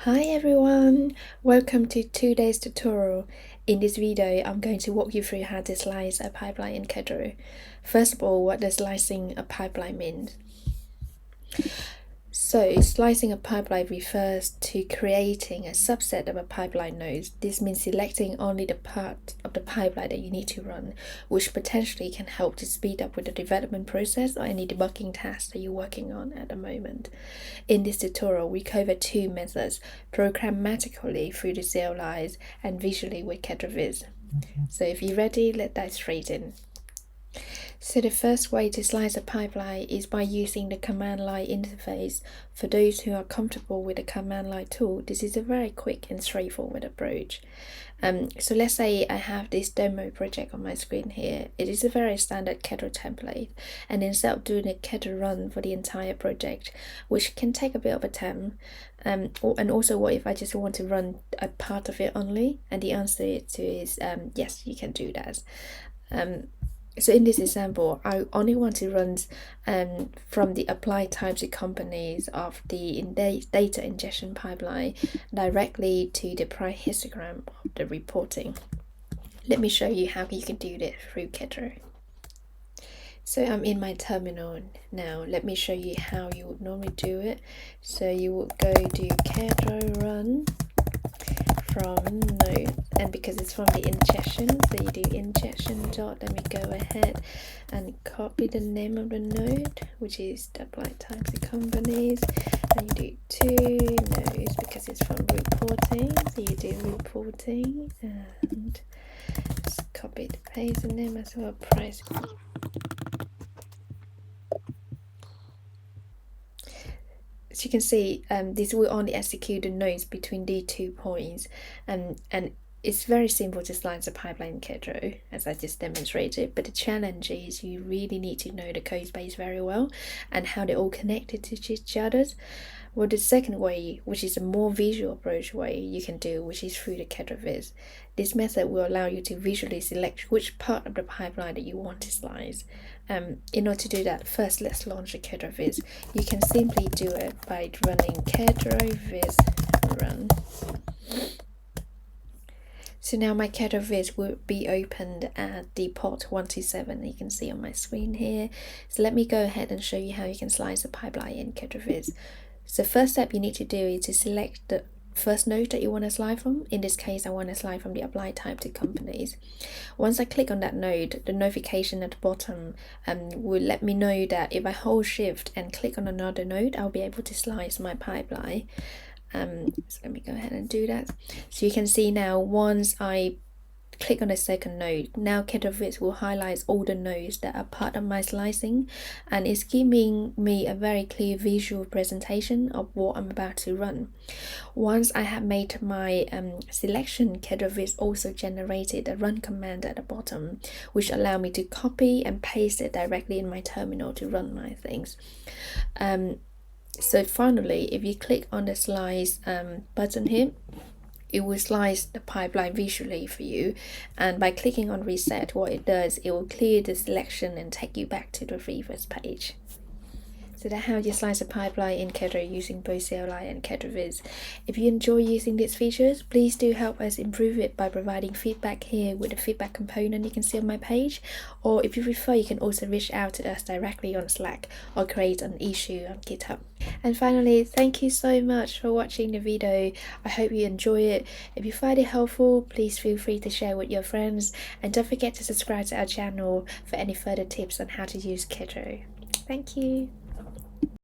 Hi everyone, welcome to today's tutorial. In this video, I'm going to walk you through how to slice a pipeline in Kedro. First of all, what does slicing a pipeline mean? So, slicing a pipeline refers to creating a subset of a pipeline node. This means selecting only the part of the pipeline that you need to run, which potentially can help to speed up with the development process or any debugging tasks that you're working on at the moment. In this tutorial, we cover two methods, programmatically through the CLIs and visually with Kedro-Viz. So if you're ready, let's dive straight in. So the first way to slice a pipeline is by using the command line interface. For those who are comfortable with the command line tool, this is a very quick and straightforward approach. So let's say I have this demo project on my screen here. It is a very standard Kedro template, and instead of doing a Kedro run for the entire project, which can take a bit of a time, and also what if I just want to run a part of it only? And the answer is yes, you can do that. So in this example, I only want to run from the apply type to companies of the data ingestion pipeline directly to the price histogram of the reporting. Let me show you how you can do this through Kedro. So I'm in my terminal now. Let me show you how you would normally do it. So you would go to Kedro run from node, and because it's from the ingestion, so you do ingestion dot, let me go ahead and copy the name of the node, which is the apply type to companies, and you do two nodes because it's from reporting, so you do reporting and just copy the paste the name as well, price. As you can see, this will only execute the nodes between these 2 points, and it's very simple to slice a pipeline in Kedro, as I just demonstrated, but the challenge is you really need to know the code base very well and how they're all connected to each other. Well, the second way, which is a more visual approach way you can do, which is through the Kedro-Viz. This method will allow you to visually select which part of the pipeline that you want to slice. In order to do that, first let's launch the Kedro-Viz. You can simply do it by running Kedro-Viz run. So now my Kedro-Viz will be opened at the port 127 you can see on my screen here. So let me go ahead and show you how you can slice a pipeline in Kedro-Viz. So first step you need to do is to select the first node that you want to slice from. In this case, I want to slice from the apply type to companies. Once I click on that node, the notification at the bottom will let me know that if I hold shift and click on another node, I'll be able to slice my pipeline. So let me go ahead and do that. So you can see now, once I click on the second node, now Kedro-Viz will highlight all the nodes that are part of my slicing, and it's giving me a very clear visual presentation of what I'm about to run. Once I have made my selection, Kedro-Viz also generated a run command at the bottom, which allow me to copy and paste it directly in my terminal to run my things. So finally, if you click on the slice button here, it will slice the pipeline visually for you, and by clicking on reset, what it does, it will clear the selection and take you back to the previous page. So that's how you slice a pipeline in Kedro using both CLI and Kedro-Viz. If you enjoy using these features, please do help us improve it by providing feedback here with the feedback component you can see on my page, or if you prefer, you can also reach out to us directly on Slack or create an issue on GitHub. And finally, thank you so much for watching the video. I hope you enjoy it. If you find it helpful, please feel free to share with your friends, and don't forget to subscribe to our channel for any further tips on how to use Kedro. Thank you.